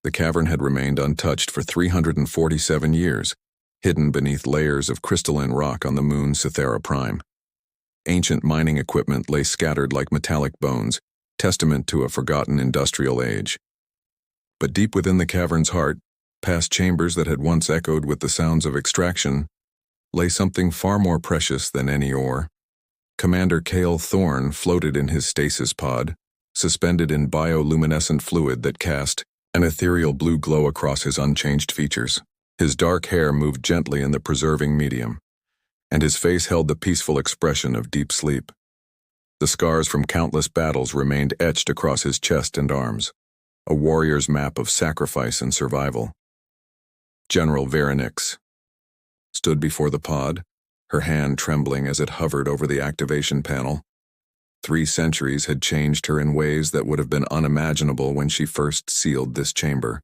The cavern had remained untouched for 347 years, hidden beneath layers of crystalline rock on the moon Cythera Prime. Ancient mining equipment lay scattered like metallic bones, testament to a forgotten industrial age. But deep within the cavern's heart, past chambers that had once echoed with the sounds of extraction, lay something far more precious than any ore. Commander Cale Thorne floated in his stasis pod, suspended in bioluminescent fluid that cast an ethereal blue glow across his unchanged features. His dark hair moved gently in the preserving medium, and his face held the peaceful expression of deep sleep. The scars from countless battles remained etched across his chest and arms, a warrior's map of sacrifice and survival. General Veronix stood before the pod, her hand trembling as it hovered over the activation panel. 3 centuries had changed her in ways that would have been unimaginable when she first sealed this chamber.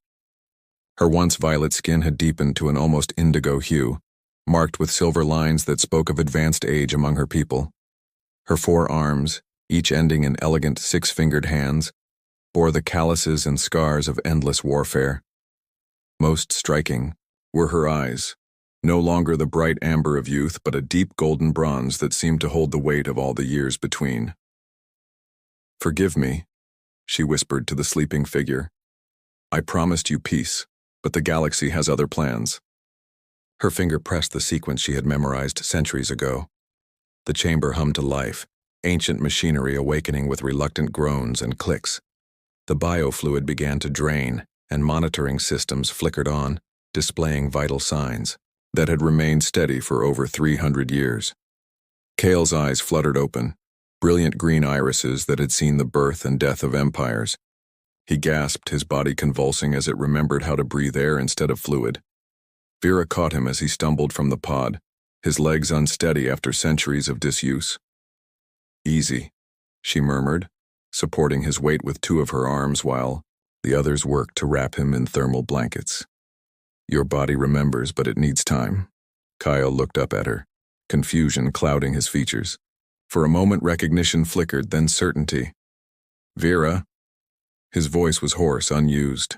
Her once violet skin had deepened to an almost indigo hue, marked with silver lines that spoke of advanced age among her people. Her 4 arms, each ending in elegant 6-fingered hands, bore the calluses and scars of endless warfare. Most striking were her eyes, no longer the bright amber of youth but a deep golden bronze that seemed to hold the weight of all the years between. "Forgive me," she whispered to the sleeping figure. "I promised you peace, but the galaxy has other plans." Her finger pressed the sequence she had memorized centuries ago. The chamber hummed to life, ancient machinery awakening with reluctant groans and clicks. The biofluid began to drain, and monitoring systems flickered on, displaying vital signs that had remained steady for over 300 years. Cale's eyes fluttered open, brilliant green irises that had seen the birth and death of empires. He gasped, his body convulsing as it remembered how to breathe air instead of fluid. Vera caught him as he stumbled from the pod, his legs unsteady after centuries of disuse. "Easy," she murmured, supporting his weight with 2 of her arms while the others worked to wrap him in thermal blankets. "Your body remembers, but it needs time." Kyle looked up at her, confusion clouding his features. For a moment recognition flickered, then certainty. "Vera." His voice was hoarse, unused.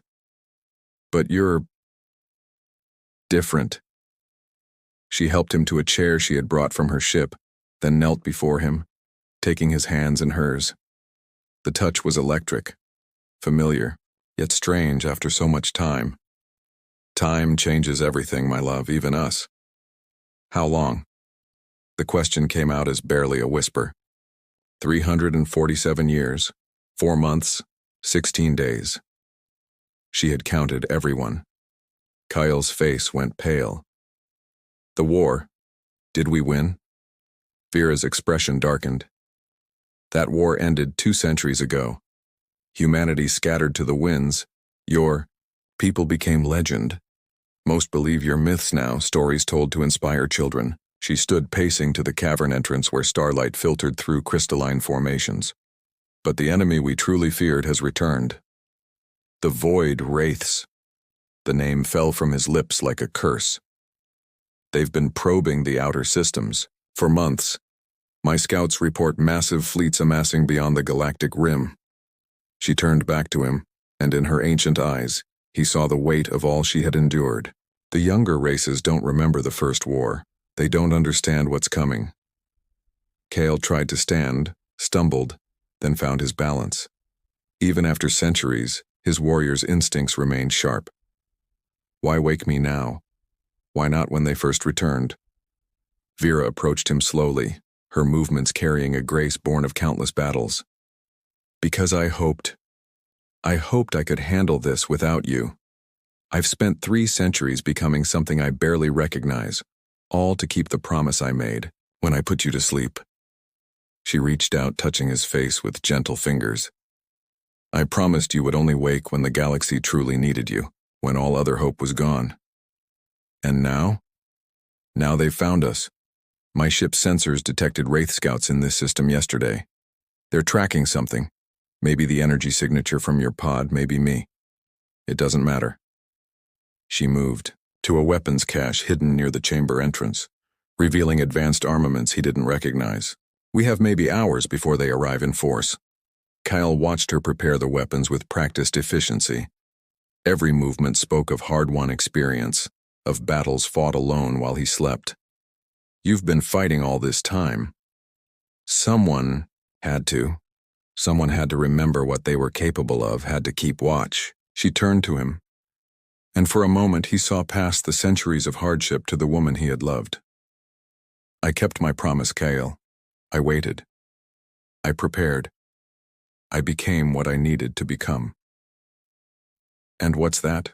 "But you're different." She helped him to a chair she had brought from her ship, then knelt before him, taking his hands in hers. The touch was electric, familiar, yet strange after so much time. "Time changes everything, my love, even us." "How long?" The question came out as barely a whisper. 347 years, 4 months, 16 days. She had counted everyone. Kyle's face went pale. "The war. Did we win?" Vera's expression darkened. "That war ended 2 centuries ago. Humanity scattered to the winds. Your people became legend. Most believe your myths now, stories told to inspire children." She stood pacing to the cavern entrance where starlight filtered through crystalline formations. "But the enemy we truly feared has returned. The Void Wraiths." The name fell from his lips like a curse. "They've been probing the outer systems for months. My scouts report massive fleets amassing beyond the galactic rim." She turned back to him, and in her ancient eyes, he saw the weight of all she had endured. "The younger races don't remember the first war. They don't understand what's coming." Cale tried to stand, stumbled, then found his balance. Even after centuries, his warrior's instincts remained sharp. "Why wake me now? Why not when they first returned?" Vera approached him slowly, her movements carrying a grace born of countless battles. "Because I hoped I could handle this without you. I've spent 3 centuries becoming something I barely recognize, all to keep the promise I made when I put you to sleep." She reached out, touching his face with gentle fingers. "I promised you would only wake when the galaxy truly needed you, when all other hope was gone. And now? Now they've found us. My ship's sensors detected Wraith Scouts in this system yesterday. They're tracking something. Maybe the energy signature from your pod, maybe me. It doesn't matter." She moved to a weapons cache hidden near the chamber entrance, revealing advanced armaments he didn't recognize. "We have maybe hours before they arrive in force." Kyle watched her prepare the weapons with practiced efficiency. Every movement spoke of hard-won experience, of battles fought alone while he slept. You've been fighting all this time. Someone had to. Someone had to remember what they were capable of, had to keep watch. She turned to him, and for a moment he saw past the centuries of hardship to the woman he had loved. I kept my promise, Kale. I waited. I prepared. I became what I needed to become. And what's that?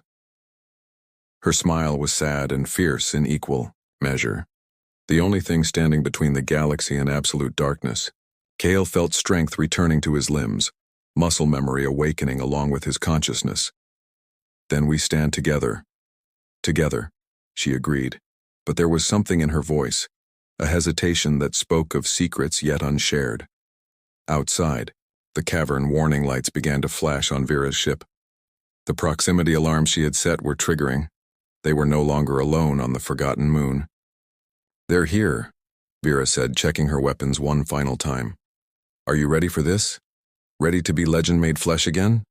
Her smile was sad and fierce in equal measure. The only thing standing between the galaxy and absolute darkness. Kale felt strength returning to his limbs, muscle memory awakening along with his consciousness. Then we stand together. Together, she agreed, but there was something in her voice, a hesitation that spoke of secrets yet unshared. Outside, the cavern warning lights began to flash on Vera's ship. The proximity alarms she had set were triggering. They were no longer alone on the forgotten moon. They're here, Vera said, checking her weapons one final time. Are you ready for this? Ready to be legend made flesh again?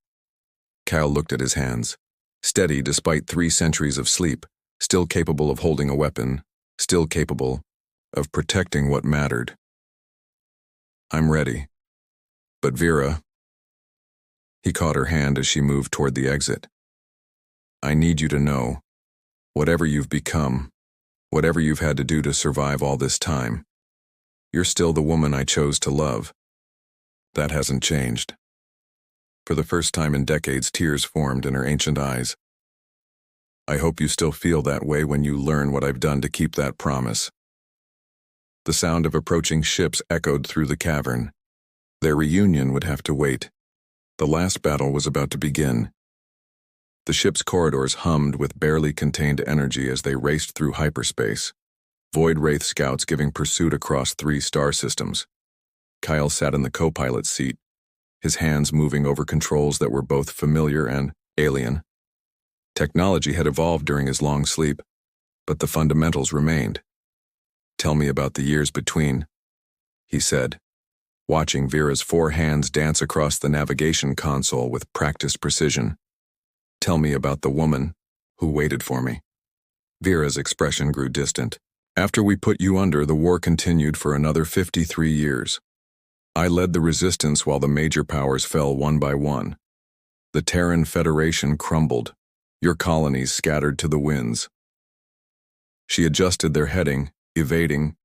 Cal looked at his hands. Steady despite 3 centuries of sleep, still capable of holding a weapon, still capable of protecting what mattered. I'm ready. But Vera... He caught her hand as she moved toward the exit. I need you to know, whatever you've become, whatever you've had to do to survive all this time, you're still the woman I chose to love. That hasn't changed. For the first time in decades, tears formed in her ancient eyes. I hope you still feel that way when you learn what I've done to keep that promise. The sound of approaching ships echoed through the cavern. Their reunion would have to wait. The last battle was about to begin. The ship's corridors hummed with barely contained energy as they raced through hyperspace, Void Wraith scouts giving pursuit across 3 star systems. Kyle sat in the co-pilot's seat, his hands moving over controls that were both familiar and alien. Technology had evolved during his long sleep, but the fundamentals remained. Tell me about the years between, he said, watching Vera's 4 hands dance across the navigation console with practiced precision. Tell me about the woman who waited for me. Vera's expression grew distant. After we put you under, the war continued for another 53 years. I led the resistance while the major powers fell one by one. The Terran Federation crumbled. Your colonies scattered to the winds. She adjusted their heading, evading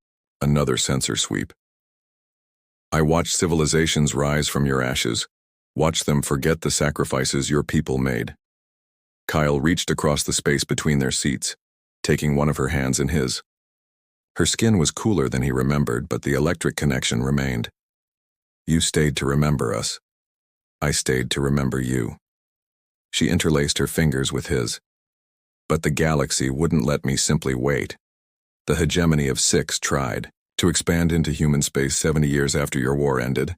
another sensor sweep. I watched civilizations rise from your ashes, watched them forget the sacrifices your people made. Kyle reached across the space between their seats, taking one of her hands in his. Her skin was cooler than he remembered, but the electric connection remained. You stayed to remember us. I stayed to remember you. She interlaced her fingers with his. But the galaxy wouldn't let me simply wait. The hegemony of 6 tried to expand into human space 70 years after your war ended.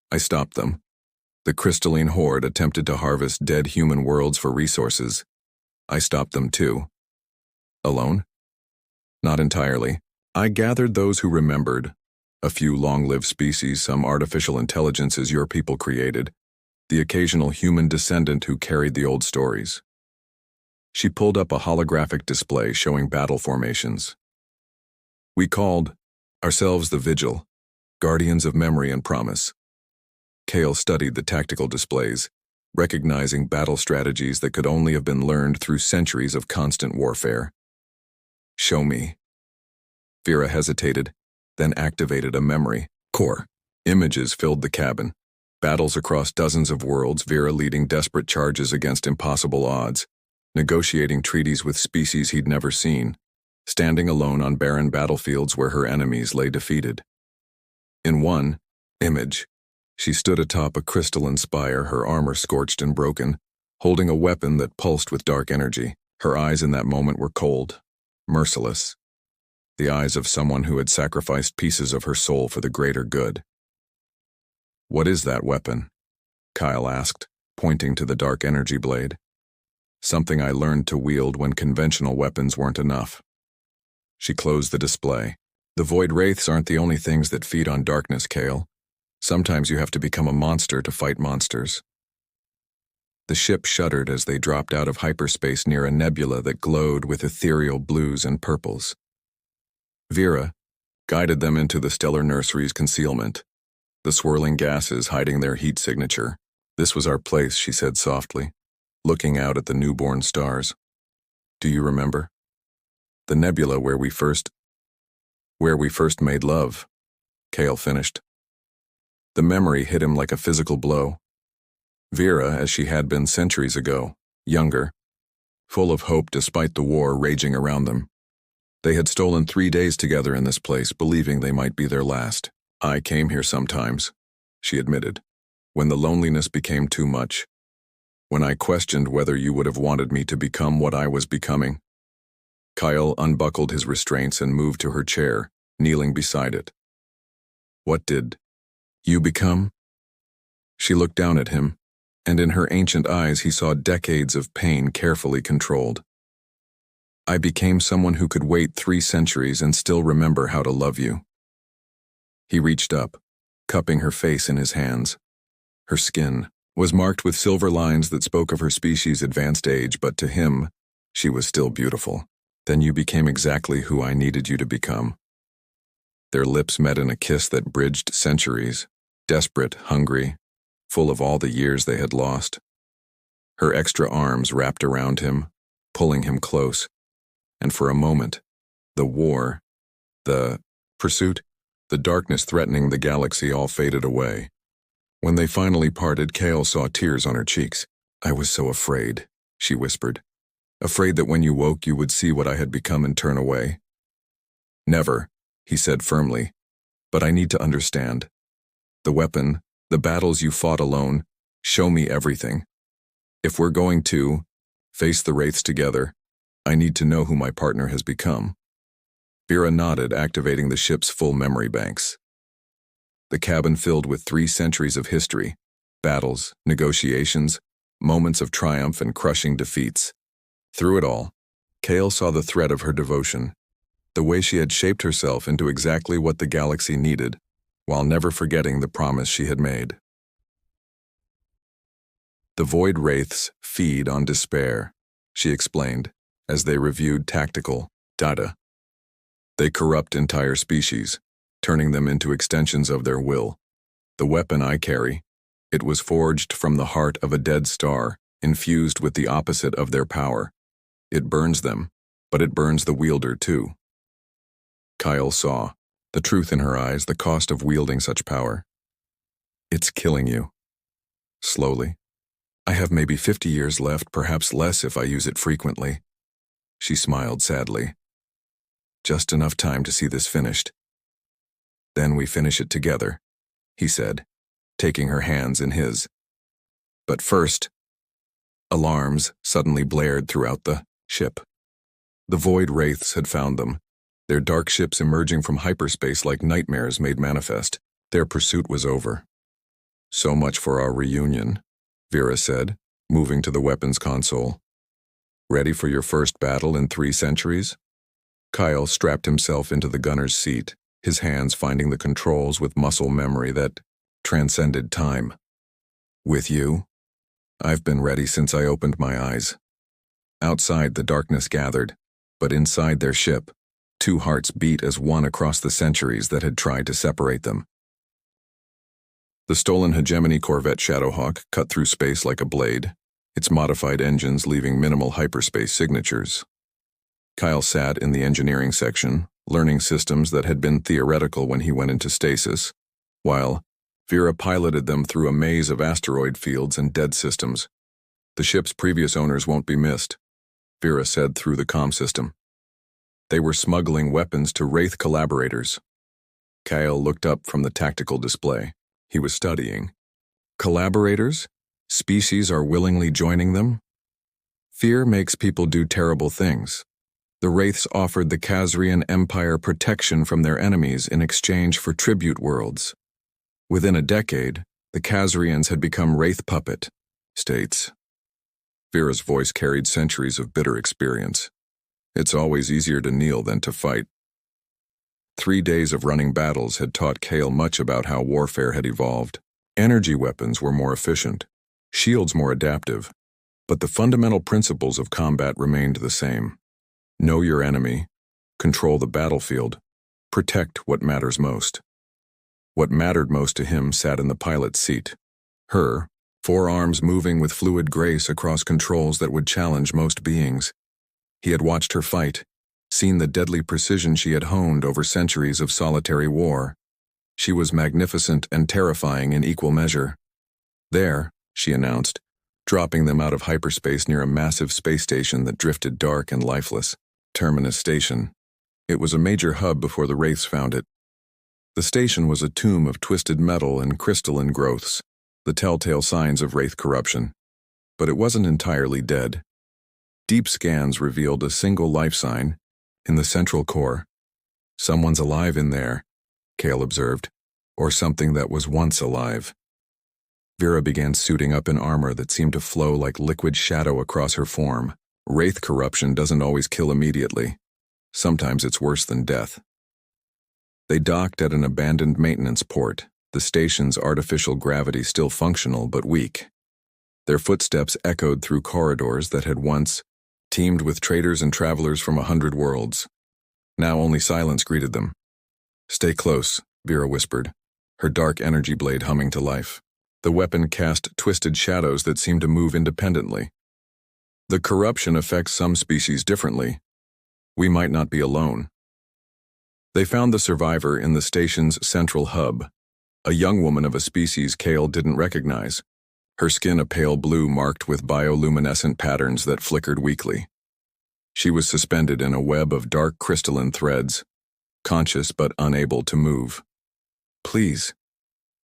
I stopped them. The crystalline horde attempted to harvest dead human worlds for resources. I stopped them too. Alone? Not entirely. I gathered those who remembered. A few long-lived species, some artificial intelligences your people created, the occasional human descendant who carried the old stories. She pulled up a holographic display showing battle formations. We called ourselves the Vigil, guardians of memory and promise. Kale studied the tactical displays, recognizing battle strategies that could only have been learned through centuries of constant warfare. Show me. Vera hesitated, then activated a memory core. Images filled the cabin. Battles across dozens of worlds, Vera leading desperate charges against impossible odds, negotiating treaties with species he'd never seen, standing alone on barren battlefields where her enemies lay defeated. In one image, she stood atop a crystalline spire, her armor scorched and broken, holding a weapon that pulsed with dark energy. Her eyes in that moment were cold, merciless. The eyes of someone who had sacrificed pieces of her soul for the greater good. What is that weapon? Kyle asked, pointing to the dark energy blade. Something I learned to wield when conventional weapons weren't enough. She closed the display. The Void Wraiths aren't the only things that feed on darkness, Kale. Sometimes you have to become a monster to fight monsters. The ship shuddered as they dropped out of hyperspace near a nebula that glowed with ethereal blues and purples. Vera guided them into the stellar nursery's concealment, the swirling gases hiding their heat signature. "This was our place," she said softly, looking out at the newborn stars. "Do you remember? The nebula where we first made love," Cale finished. The memory hit him like a physical blow. Vera, as she had been centuries ago, younger, full of hope despite the war raging around them. They had stolen 3 days together in this place, believing they might be their last. "I came here sometimes," she admitted, "when the loneliness became too much. When I questioned whether you would have wanted me to become what I was becoming." Kyle unbuckled his restraints and moved to her chair, kneeling beside it. "What did you become?" She looked down at him, and in her ancient eyes he saw decades of pain carefully controlled. "I became someone who could wait 3 centuries and still remember how to love you." He reached up, cupping her face in his hands. Her skin was marked with silver lines that spoke of her species' advanced age, but to him, she was still beautiful. "Then you became exactly who I needed you to become." Their lips met in a kiss that bridged centuries, desperate, hungry, full of all the years they had lost. Her extra arms wrapped around him, pulling him close, and for a moment, the war, the pursuit, the darkness threatening the galaxy all faded away. When they finally parted, Cale saw tears on her cheeks. "I was so afraid," she whispered. "Afraid that when you woke you would see what I had become and turn away." "Never," he said firmly, "but I need to understand. The weapon, the battles you fought alone, show me everything. If we're going to face the Wraiths together, I need to know who my partner has become." Vera nodded, activating the ship's full memory banks. The cabin filled with 3 centuries of history, battles, negotiations, moments of triumph and crushing defeats. Through it all, Cale saw the thread of her devotion, the way she had shaped herself into exactly what the galaxy needed, while never forgetting the promise she had made. "The Void Wraiths feed on despair," she explained, as they reviewed tactical data. "They corrupt entire species, turning them into extensions of their will. The weapon I carry, it was forged from the heart of a dead star, infused with the opposite of their power. It burns them, but it burns the wielder too." Kyle saw, the truth in her eyes, the cost of wielding such power. "It's killing you." Slowly. "I have maybe 50 years left, perhaps less if I use it frequently." She smiled sadly. "Just enough time to see this finished." "Then we finish it together," he said, taking her hands in his. "But first..." Alarms suddenly blared throughout the ship. The Void Wraiths had found them, their dark ships emerging from hyperspace like nightmares made manifest. Their pursuit was over. "So much for our reunion," Vera said, moving to the weapons console. "Ready for your first battle in 3 centuries? Kyle strapped himself into the gunner's seat, his hands finding the controls with muscle memory that transcended time. "With you? I've been ready since I opened my eyes." Outside, the darkness gathered, but inside their ship, 2 hearts beat as one across the centuries that had tried to separate them. The stolen hegemony corvette Shadowhawk cut through space like a blade, its modified engines leaving minimal hyperspace signatures. Kyle sat in the engineering section, learning systems that had been theoretical when he went into stasis, while Vera piloted them through a maze of asteroid fields and dead systems. "The ship's previous owners won't be missed," Vera said through the comm system. "They were smuggling weapons to Wraith collaborators." Kyle looked up from the tactical display. He was studying. "Collaborators? Species are willingly joining them? Fear makes people do terrible things. The Wraiths offered the Khazrian Empire protection from their enemies in exchange for tribute worlds. Within a decade, the Khazrians had become Wraith puppet states." Vera's voice carried centuries of bitter experience. "It's always easier to kneel than to fight." 3 days of running battles had taught Cale much about how warfare had evolved. Energy weapons were more efficient, shields more adaptive, But the fundamental principles of combat remained the same. Know your enemy, control the battlefield, protect what matters most. What mattered most to him sat in the pilot's seat. Her, forearms moving with fluid grace across controls that would challenge most beings. He had watched her fight, seen the deadly precision she had honed over centuries of solitary war. She was magnificent and terrifying in equal measure. There, she announced, dropping them out of hyperspace near a massive space station that drifted dark and lifeless. Terminus Station. It was a major hub before the Wraiths found it. The station was a tomb of twisted metal and crystalline growths, the telltale signs of Wraith corruption. But it wasn't entirely dead. Deep scans revealed a single life sign, in the central core. Someone's alive in there, Kale observed, or something that was once alive. Vera began suiting up in armor that seemed to flow like liquid shadow across her form. Wraith corruption doesn't always kill immediately. Sometimes it's worse than death. They docked at an abandoned maintenance port, the station's artificial gravity still functional but weak. Their footsteps echoed through corridors that had once teemed with traders and travelers from 100 worlds. Now only silence greeted them. "Stay close," Vera whispered, her dark energy blade humming to life. The weapon cast twisted shadows that seemed to move independently. "The corruption affects some species differently. We might not be alone." They found the survivor in the station's central hub, a young woman of a species Kale didn't recognize, her skin a pale blue marked with bioluminescent patterns that flickered weakly. She was suspended in a web of dark crystalline threads, conscious but unable to move. "Please,"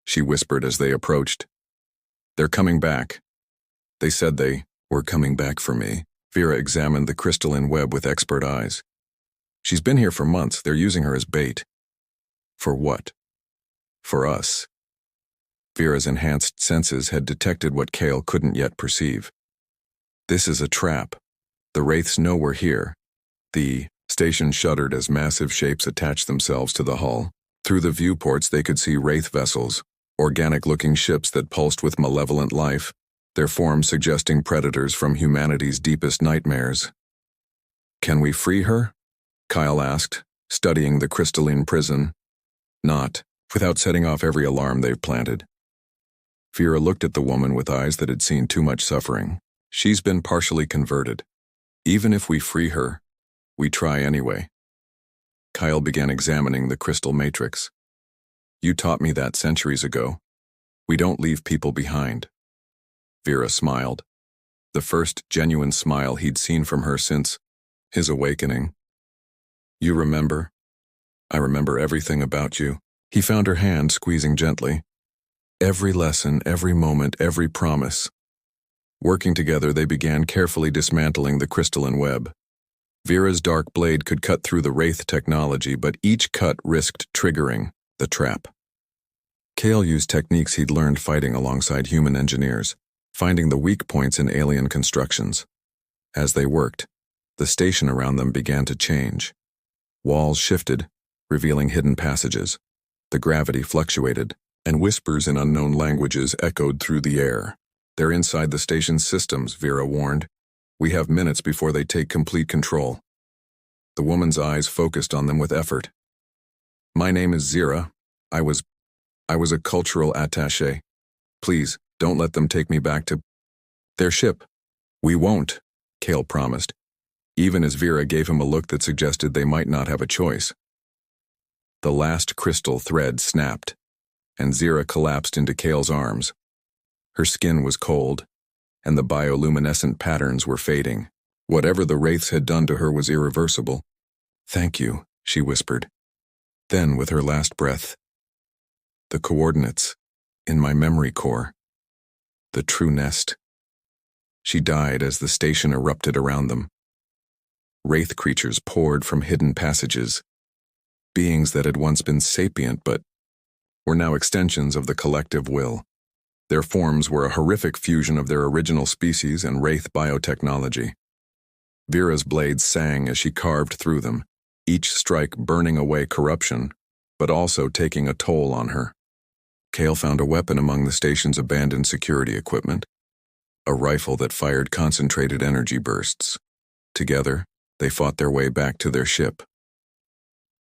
she whispered as they approached. "They're coming back. They said they were coming back for me." Vera examined the crystalline web with expert eyes. "She's been here for months. They're using her as bait." "For what?" "For us." Vera's enhanced senses had detected what Kale couldn't yet perceive. "This is a trap. The Wraiths know we're here." The station shuddered as massive shapes attached themselves to the hull. Through the viewports they could see Wraith vessels, organic-looking ships that pulsed with malevolent life, their forms suggesting predators from humanity's deepest nightmares. "Can we free her?" Kyle asked, studying the crystalline prison. "Not without setting off every alarm they've planted." Vera looked at the woman with eyes that had seen too much suffering. "She's been partially converted. Even if we free her, we try anyway." Kyle began examining the crystal matrix. "You taught me that centuries ago. We don't leave people behind." Vera smiled, the first genuine smile he'd seen from her since his awakening. "You remember?" "I remember everything about you." He found her hand, squeezing gently. "Every lesson, every moment, every promise." Working together, they began carefully dismantling the crystalline web. Vera's dark blade could cut through the Wraith technology, but each cut risked triggering the trap. Kale used techniques he'd learned fighting alongside human engineers, finding the weak points in alien constructions. As they worked, the station around them began to change. Walls shifted, revealing hidden passages. The gravity fluctuated, and whispers in unknown languages echoed through the air. "They're inside the station's systems," Vera warned. "We have minutes before they take complete control." The woman's eyes focused on them with effort. "My name is Zira. I was a cultural attaché. Please, don't let them take me back to their ship." "We won't," Kale promised, even as Vera gave him a look that suggested they might not have a choice. The last crystal thread snapped, and Zira collapsed into Kale's arms. Her skin was cold, and the bioluminescent patterns were fading. Whatever the Wraiths had done to her was irreversible. "Thank you," she whispered. Then, with her last breath, "The coordinates, in my memory core. The true nest." She died as the station erupted around them. Wraith creatures poured from hidden passages, beings that had once been sapient but were now extensions of the collective will. Their forms were a horrific fusion of their original species and Wraith biotechnology. Vera's blade sang as she carved through them, each strike burning away corruption, but also taking a toll on her. Kale found a weapon among the station's abandoned security equipment. a rifle that fired concentrated energy bursts. Together, they fought their way back to their ship.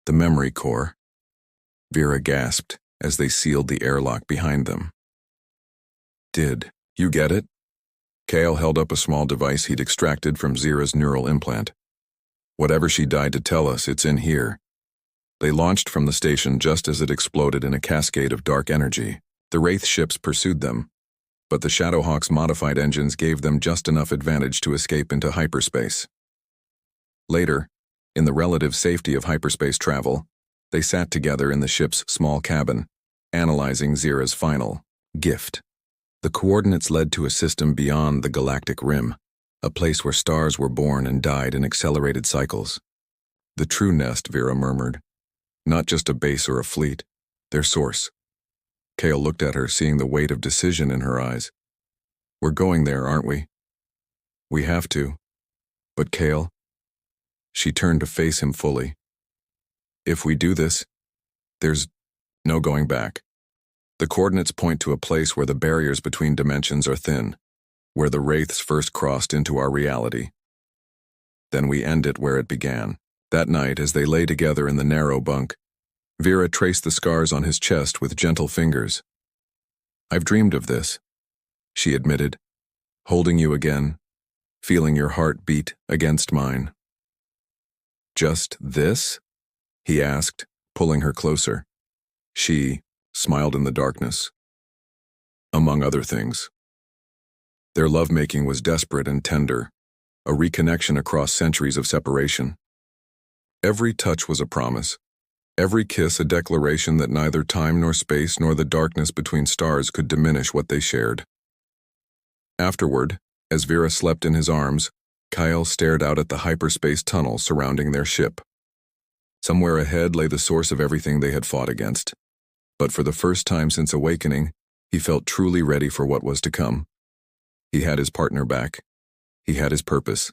The memory core. Vera gasped as they sealed the airlock behind them. Did you get it? Kale held up a small device he'd extracted from Zira's neural implant. Whatever she died to tell us, it's in here. They launched from the station just as it exploded in a cascade of dark energy. The Wraith ships pursued them, but the Shadowhawk's modified engines gave them just enough advantage to escape into hyperspace. Later, in the relative safety of hyperspace travel, they sat together in the ship's small cabin, analyzing Zira's final gift. The coordinates led to a system beyond the galactic rim, a place where stars were born and died in accelerated cycles. The true nest, Vera murmured. Not just a base or a fleet, their source. Kale looked at her, seeing the weight of decision in her eyes. We're going there, aren't we? We have to. But Kale? She turned to face him fully. If we do this, there's no going back. The coordinates point to a place where the barriers between dimensions are thin, where the Wraiths first crossed into our reality. Then we end it where it began. That night, as they lay together in the narrow bunk, Vera traced the scars on his chest with gentle fingers. I've dreamed of this, she admitted, holding you again, feeling your heart beat against mine. Just this? He asked, pulling her closer. She smiled in the darkness. Among other things. Their lovemaking was desperate and tender, a reconnection across centuries of separation. Every touch was a promise, every kiss a declaration that neither time nor space nor the darkness between stars could diminish what they shared. Afterward, as Vera slept in his arms, Kyle stared out at the hyperspace tunnel surrounding their ship. Somewhere ahead lay the source of everything they had fought against. But for the first time since awakening, he felt truly ready for what was to come. He had his partner back, he had his purpose,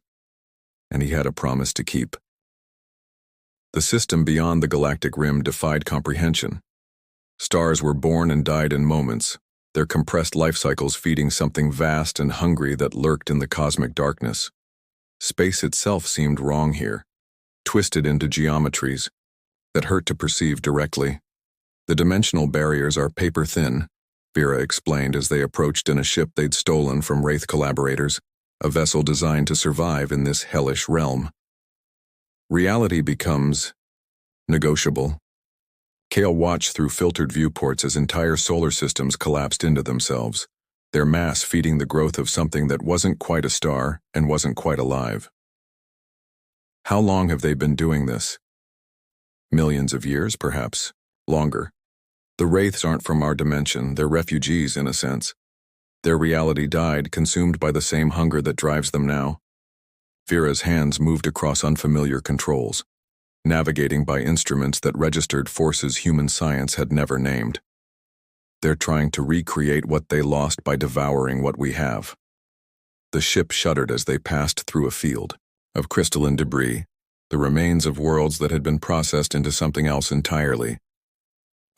and he had a promise to keep. The system beyond the galactic rim defied comprehension. Stars were born and died in moments, their compressed life cycles feeding something vast and hungry that lurked in the cosmic darkness. Space itself seemed wrong here, twisted into geometries that hurt to perceive directly. The dimensional barriers are paper-thin, Vera explained as they approached in a ship they'd stolen from Wraith collaborators, a vessel designed to survive in this hellish realm. Reality becomes negotiable. Kale watched through filtered viewports as entire solar systems collapsed into themselves, their mass feeding the growth of something that wasn't quite a star and wasn't quite alive. How long have they been doing this? Millions of years, perhaps. Longer. The Wraiths aren't from our dimension, they're refugees in a sense. Their reality died, consumed by the same hunger that drives them now. Vera's hands moved across unfamiliar controls, navigating by instruments that registered forces human science had never named. They're trying to recreate what they lost by devouring what we have. The ship shuddered as they passed through a field of crystalline debris, the remains of worlds that had been processed into something else entirely.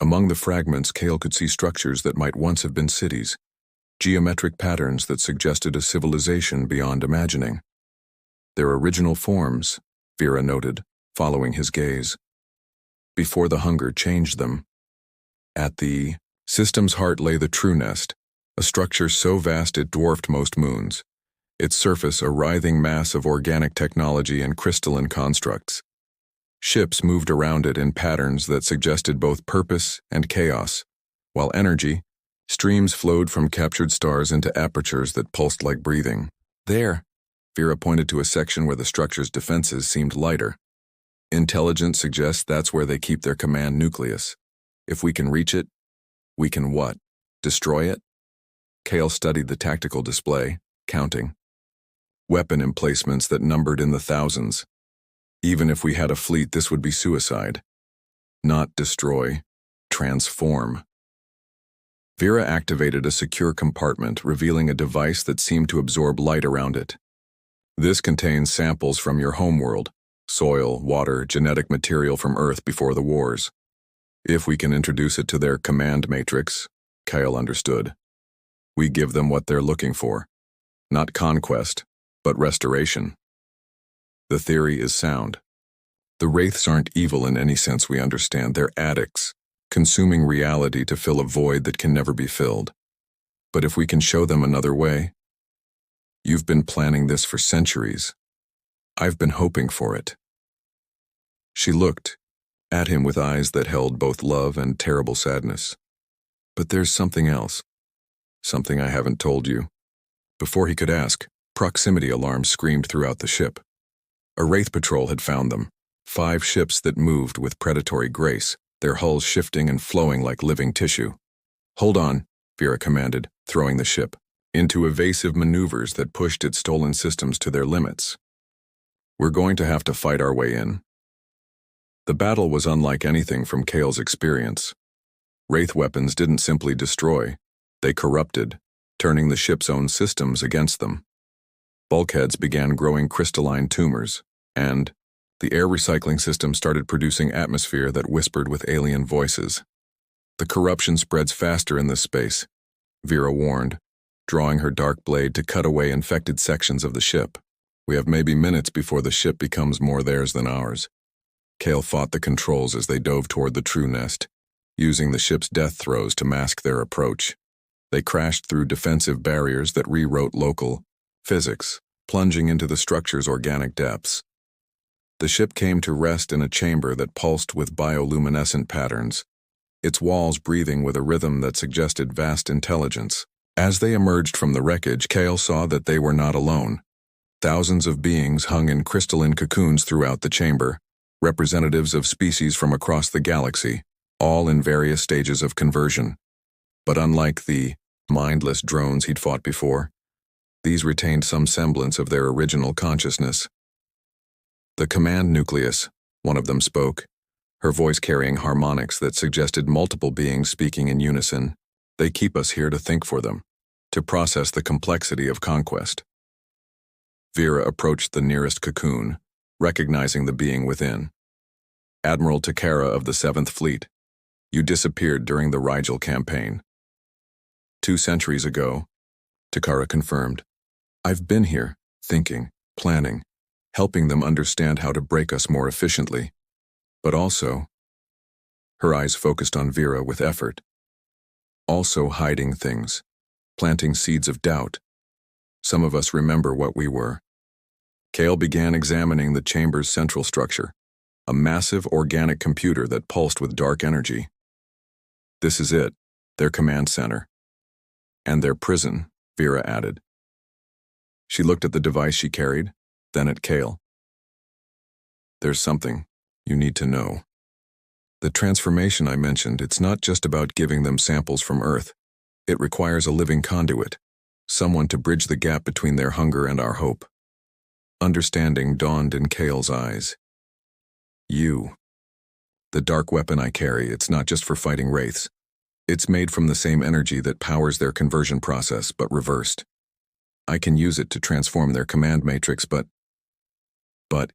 Among the fragments, Kale could see structures that might once have been cities, geometric patterns that suggested a civilization beyond imagining. Their original forms, Vera noted, following his gaze, before the hunger changed them. At the system's heart lay the true nest, a structure so vast it dwarfed most moons, its surface a writhing mass of organic technology and crystalline constructs. Ships moved around it in patterns that suggested both purpose and chaos, while energy, streams flowed from captured stars into apertures that pulsed like breathing. There, Vera pointed to a section where the structure's defenses seemed lighter. Intelligence suggests that's where they keep their command nucleus. If we can reach it, we can what? Destroy it? Kale studied the tactical display, counting. Weapon emplacements that numbered in the thousands. Even if we had a fleet, this would be suicide. Not destroy, transform. Vera activated a secure compartment, revealing a device that seemed to absorb light around it. This contains samples from your homeworld, soil, water, genetic material from Earth before the wars. If we can introduce it to their command matrix, Kyle understood. We give them what they're looking for. Not conquest, but restoration. The theory is sound. The Wraiths aren't evil in any sense we understand. They're addicts, consuming reality to fill a void that can never be filled. But if we can show them another way... You've been planning this for centuries. I've been hoping for it. She looked at him with eyes that held both love and terrible sadness. But there's something else. Something I haven't told you. Before he could ask, proximity alarms screamed throughout the ship. A Wraith patrol had found them. 5 ships that moved with predatory grace, their hulls shifting and flowing like living tissue. Hold on, Vera commanded, throwing the ship into evasive maneuvers that pushed its stolen systems to their limits. We're going to have to fight our way in. The battle was unlike anything from Kale's experience. Wraith weapons didn't simply destroy, they corrupted, turning the ship's own systems against them. Bulkheads began growing crystalline tumors, and the air recycling system started producing atmosphere that whispered with alien voices. The corruption spreads faster in this space, Vera warned, drawing her dark blade to cut away infected sections of the ship. We have maybe minutes before the ship becomes more theirs than ours. Kale fought the controls as they dove toward the true nest, using the ship's death throes to mask their approach. They crashed through defensive barriers that rewrote local physics, plunging into the structure's organic depths. The ship came to rest in a chamber that pulsed with bioluminescent patterns, its walls breathing with a rhythm that suggested vast intelligence. As they emerged from the wreckage, Kale saw that they were not alone. Thousands of beings hung in crystalline cocoons throughout the chamber, representatives of species from across the galaxy, all in various stages of conversion. But unlike the mindless drones he'd fought before, these retained some semblance of their original consciousness. The command nucleus, one of them spoke, her voice carrying harmonics that suggested multiple beings speaking in unison. They keep us here to think for them, to process the complexity of conquest. Vera approached the nearest cocoon, recognizing the being within. Admiral Takara of the 7th Fleet, you disappeared during the Rigel campaign. 2 centuries ago, Takara confirmed. I've been here, thinking, planning, helping them understand how to break us more efficiently. But also, her eyes focused on Vera with effort, also hiding things, planting seeds of doubt. Some of us remember what we were. Kale began examining the chamber's central structure, a massive organic computer that pulsed with dark energy. This is it, their command center. And their prison, Vera added. She looked at the device she carried, then at Kale. There's something you need to know. The transformation I mentioned, it's not just about giving them samples from Earth. It requires a living conduit, someone to bridge the gap between their hunger and our hope. Understanding dawned in Kale's eyes. You. The dark weapon I carry, it's not just for fighting Wraiths. It's made from the same energy that powers their conversion process, but reversed. I can use it to transform their command matrix, but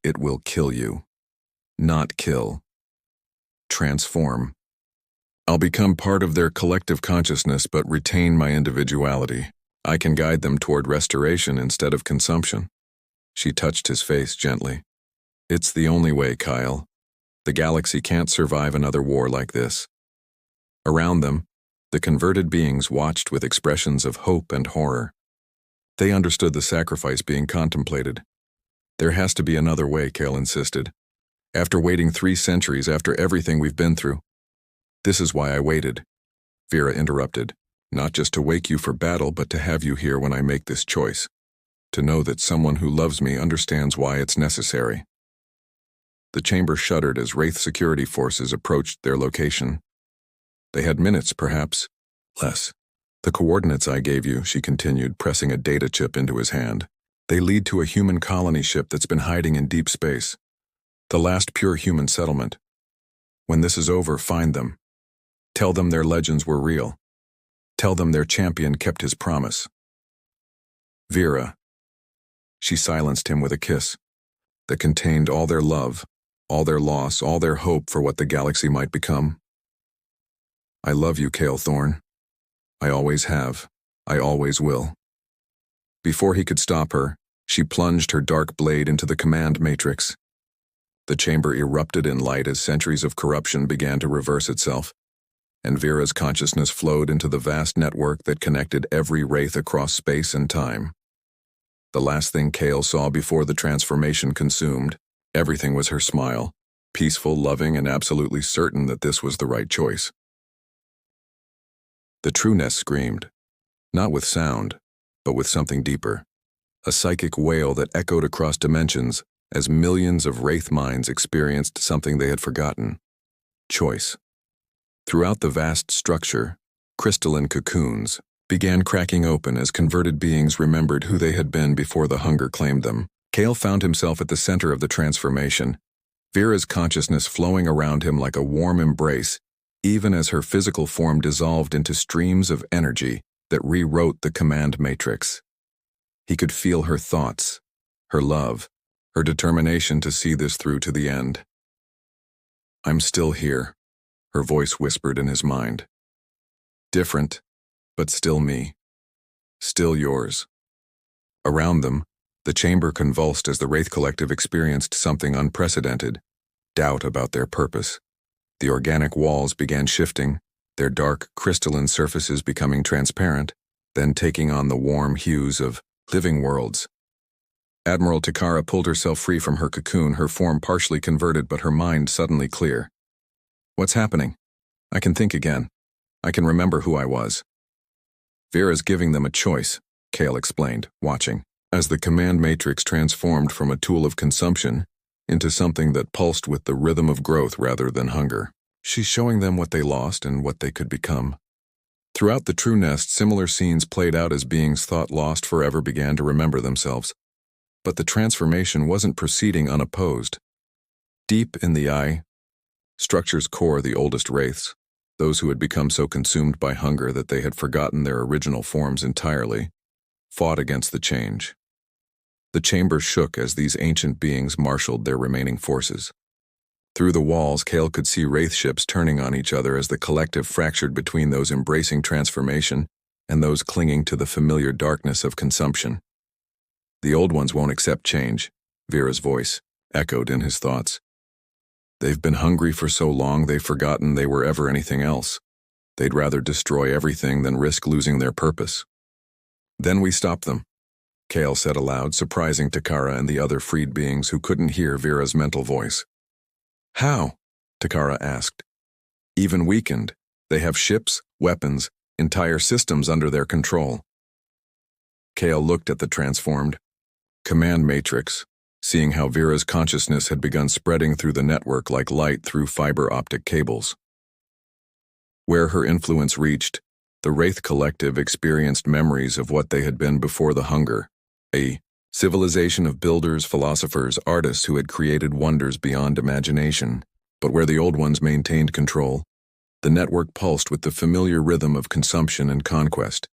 it will kill you. Not kill. Transform. I'll become part of their collective consciousness but retain my individuality. I can guide them toward restoration instead of consumption. She touched his face gently. It's the only way, Kyle. The galaxy can't survive another war like this. Around them, the converted beings watched with expressions of hope and horror. They understood the sacrifice being contemplated. There has to be another way, Kale insisted. After waiting 3 centuries, after everything we've been through. This is why I waited, Vera interrupted. Not just to wake you for battle, but to have you here when I make this choice. To know that someone who loves me understands why it's necessary. The chamber shuddered as Wraith security forces approached their location. They had minutes, perhaps less. The coordinates I gave you, she continued, pressing a data chip into his hand. They lead to a human colony ship that's been hiding in deep space. The last pure human settlement. When this is over, find them. Tell them their legends were real. Tell them their champion kept his promise. Vera. She silenced him with a kiss that contained all their love, all their loss, all their hope for what the galaxy might become. I love you, Kale Thorne. I always have. I always will. Before he could stop her, she plunged her dark blade into the command matrix. The chamber erupted in light as centuries of corruption began to reverse itself, and Vera's consciousness flowed into the vast network that connected every wraith across space and time. The last thing Kale saw before the transformation consumed everything was her smile, peaceful, loving, and absolutely certain that this was the right choice. The true nest screamed, not with sound, but with something deeper, a psychic wail that echoed across dimensions as millions of wraith minds experienced something they had forgotten: choice. Throughout the vast structure, crystalline cocoons began cracking open as converted beings remembered who they had been before the hunger claimed them. Kale found himself at the center of the transformation, Vera's consciousness flowing around him like a warm embrace, even as her physical form dissolved into streams of energy that rewrote the command matrix. He could feel her thoughts, her love, her determination to see this through to the end. "I'm still here," her voice whispered in his mind. "Different, but still me. Still yours." Around them, the chamber convulsed as the Wraith Collective experienced something unprecedented: doubt about their purpose. The organic walls began shifting, their dark, crystalline surfaces becoming transparent, then taking on the warm hues of living worlds. Admiral Takara pulled herself free from her cocoon, her form partially converted but her mind suddenly clear. "What's happening? I can think again. I can remember who I was." "Vera's giving them a choice," Kale explained, watching, as the command matrix transformed from a tool of consumption into something that pulsed with the rhythm of growth rather than hunger. "She's showing them what they lost and what they could become." Throughout the True Nest, similar scenes played out as beings thought lost forever began to remember themselves. But the transformation wasn't proceeding unopposed. Deep in the eye, structure's core, the oldest wraiths, those who had become so consumed by hunger that they had forgotten their original forms entirely, fought against the change. The chamber shook as these ancient beings marshaled their remaining forces. Through the walls, Kale could see wraith ships turning on each other as the collective fractured between those embracing transformation and those clinging to the familiar darkness of consumption. "The old ones won't accept change," Vera's voice echoed in his thoughts. "They've been hungry for so long they've forgotten they were ever anything else. They'd rather destroy everything than risk losing their purpose." "Then we stop them," Kale said aloud, surprising Takara and the other freed beings who couldn't hear Vera's mental voice. "How?" Takara asked. "Even weakened, they have ships, weapons, entire systems under their control." Kale looked at the transformed command matrix, seeing how Vera's consciousness had begun spreading through the network like light through fiber optic cables. Where her influence reached, the Wraith Collective experienced memories of what they had been before the hunger, a civilization of builders, philosophers, artists who had created wonders beyond imagination. But where the old ones maintained control, the network pulsed with the familiar rhythm of consumption and conquest.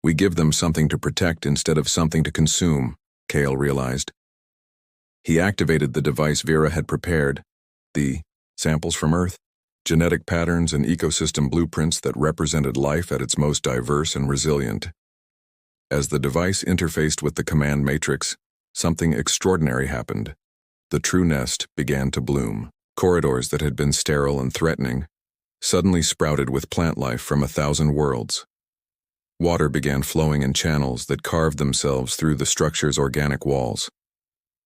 "We give them something to protect instead of something to consume," Kale realized. He activated the device Vera had prepared, the samples from Earth, genetic patterns and ecosystem blueprints that represented life at its most diverse and resilient. As the device interfaced with the command matrix, something extraordinary happened. The True Nest began to bloom. Corridors that had been sterile and threatening suddenly sprouted with plant life from 1,000 worlds. Water began flowing in channels that carved themselves through the structure's organic walls.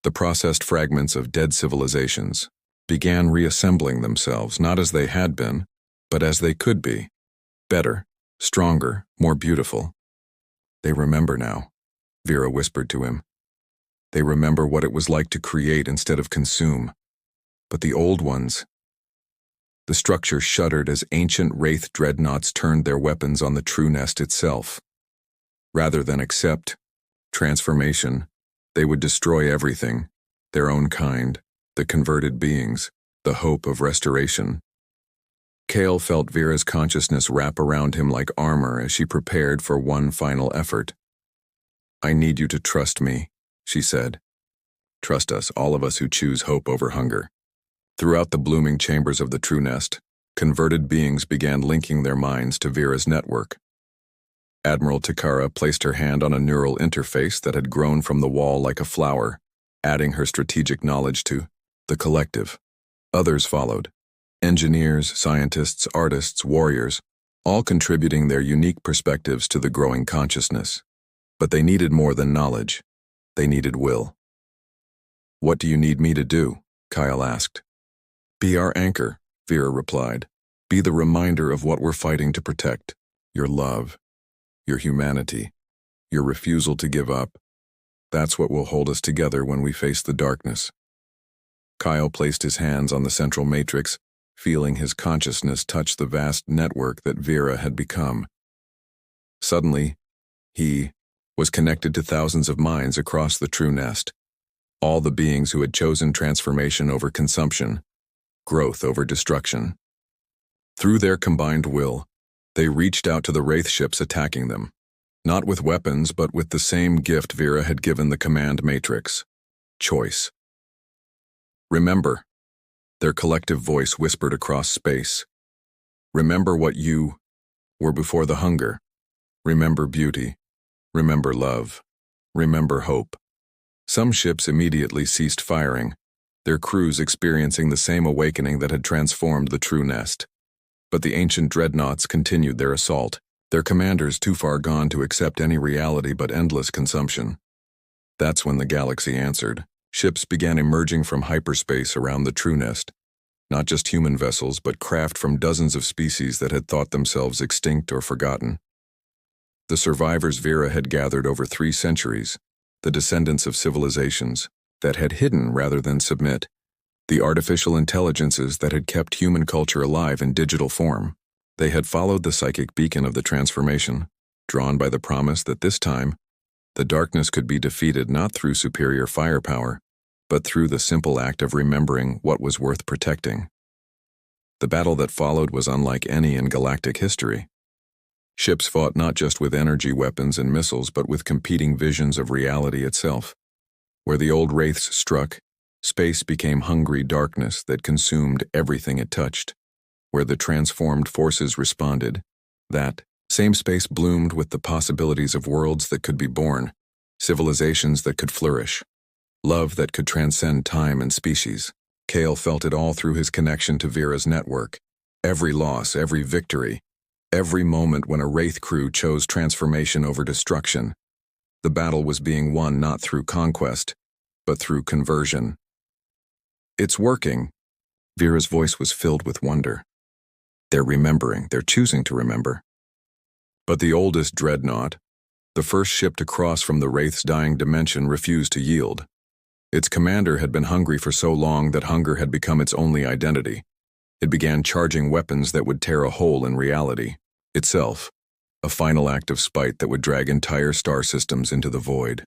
The processed fragments of dead civilizations began reassembling themselves not as they had been, but as they could be. Better, stronger, more beautiful. "They remember now," Vera whispered to him. "They remember what it was like to create instead of consume. But the old ones..." The structure shuddered as ancient wraith dreadnoughts turned their weapons on the True Nest itself. Rather than accept transformation, they would destroy everything, their own kind, the converted beings, the hope of restoration. Kale felt Vera's consciousness wrap around him like armor as she prepared for one final effort. "I need you to trust me," she said. "Trust us, all of us who choose hope over hunger." Throughout the blooming chambers of the True Nest, converted beings began linking their minds to Vera's network. Admiral Takara placed her hand on a neural interface that had grown from the wall like a flower, adding her strategic knowledge to the collective. Others followed. Engineers, scientists, artists, warriors, all contributing their unique perspectives to the growing consciousness. But they needed more than knowledge. They needed will. "What do you need me to do?" Kyle asked. "Be our anchor," Vera replied. "Be the reminder of what we're fighting to protect. Your love, your humanity, your refusal to give up. That's what will hold us together when we face the darkness." Kyle placed his hands on the central matrix, feeling his consciousness touch the vast network that Vera had become. Suddenly, he was connected to thousands of minds across the true nest, all the beings who had chosen transformation over consumption, growth over destruction. Through their combined will, they reached out to the Wraith ships attacking them, not with weapons but with the same gift Vera had given the command matrix: choice. "Remember," their collective voice whispered across space. "Remember what you were before the hunger. Remember beauty. Remember love. Remember hope." Some ships immediately ceased firing, their crews experiencing the same awakening that had transformed the true nest. But the ancient dreadnoughts continued their assault, their commanders too far gone to accept any reality but endless consumption. That's when the galaxy answered. Ships began emerging from hyperspace around the true nest, not just human vessels but craft from dozens of species that had thought themselves extinct or forgotten. The survivors Vera had gathered over 3 centuries, the descendants of civilizations that had hidden rather than submit, the artificial intelligences that had kept human culture alive in digital form. They had followed the psychic beacon of the transformation, drawn by the promise that this time, the darkness could be defeated not through superior firepower, but through the simple act of remembering what was worth protecting. The battle that followed was unlike any in galactic history. Ships fought not just with energy weapons and missiles but with competing visions of reality itself. Where the old wraiths struck, space became hungry darkness that consumed everything it touched. Where the transformed forces responded, that same space bloomed with the possibilities of worlds that could be born, civilizations that could flourish, love that could transcend time and species. Kale felt it all through his connection to Vera's network. Every loss, every victory, every moment when a Wraith crew chose transformation over destruction. The battle was being won not through conquest, but through conversion. "It's working." Vera's voice was filled with wonder. "They're remembering, they're choosing to remember." But the oldest dreadnought, the first ship to cross from the Wraith's dying dimension, refused to yield. Its commander had been hungry for so long that hunger had become its only identity. It began charging weapons that would tear a hole in reality itself, a final act of spite that would drag entire star systems into the void.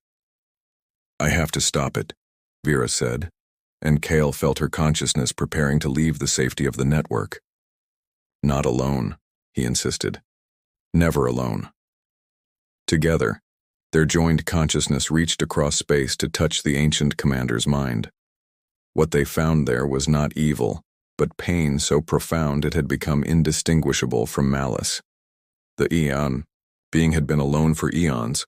"I have to stop it," Vera said, and Kale felt her consciousness preparing to leave the safety of the network. "Not alone," he insisted. "Never alone." Together, their joined consciousness reached across space to touch the ancient commander's mind. What they found there was not evil, but pain so profound it had become indistinguishable from malice. The Eon being had been alone for eons,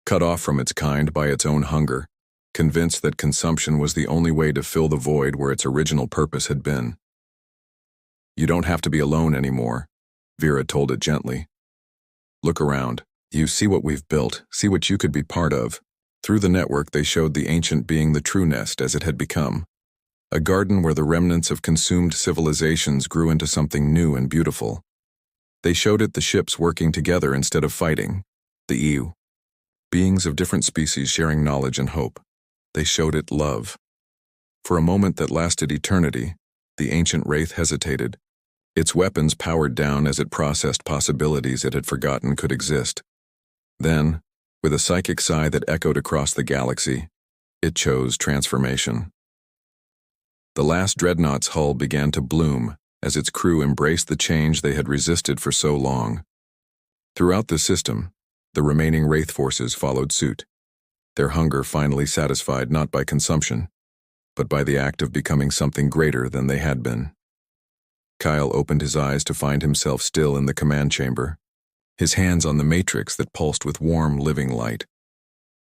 cut off from its kind by its own hunger, convinced that consumption was the only way to fill the void where its original purpose had been. "You don't have to be alone anymore," Vera told it gently. "Look around. You see what we've built, see what you could be part of." Through the network they showed the ancient being the true nest as it had become. A garden where the remnants of consumed civilizations grew into something new and beautiful. They showed it the ships working together instead of fighting, the EU. Beings of different species sharing knowledge and hope. They showed it love. For a moment that lasted eternity, the ancient Wraith hesitated, its weapons powered down as it processed possibilities it had forgotten could exist. Then, with a psychic sigh that echoed across the galaxy, it chose transformation. The last dreadnought's hull began to bloom as its crew embraced the change they had resisted for so long. Throughout the system, the remaining Wraith forces followed suit, their hunger finally satisfied not by consumption, but by the act of becoming something greater than they had been. Kyle opened his eyes to find himself still in the command chamber, his hands on the matrix that pulsed with warm, living light.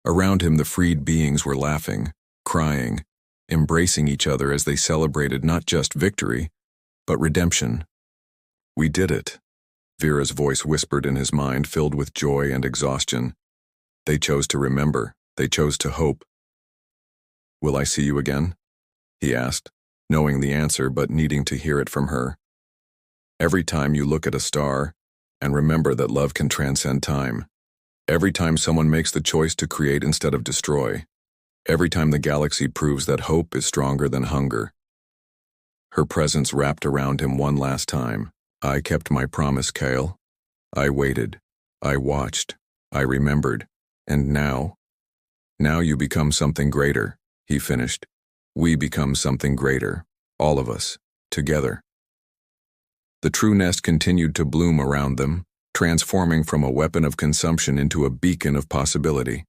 Around him, the freed beings were laughing, crying, embracing each other as they celebrated not just victory, but redemption. "We did it," Vera's voice whispered in his mind, filled with joy and exhaustion. "They chose to remember. They chose to hope." "Will I see you again?" he asked, knowing the answer but needing to hear it from her. "Every time you look at a star, and remember that love can transcend time. Every time someone makes the choice to create instead of destroy. Every time the galaxy proves that hope is stronger than hunger." Her presence wrapped around him one last time. "I kept my promise, Kale. I waited. I watched. I remembered. And now you become something greater," he finished. "We become something greater. All of us. Together." The true nest continued to bloom around them, transforming from a weapon of consumption into a beacon of possibility.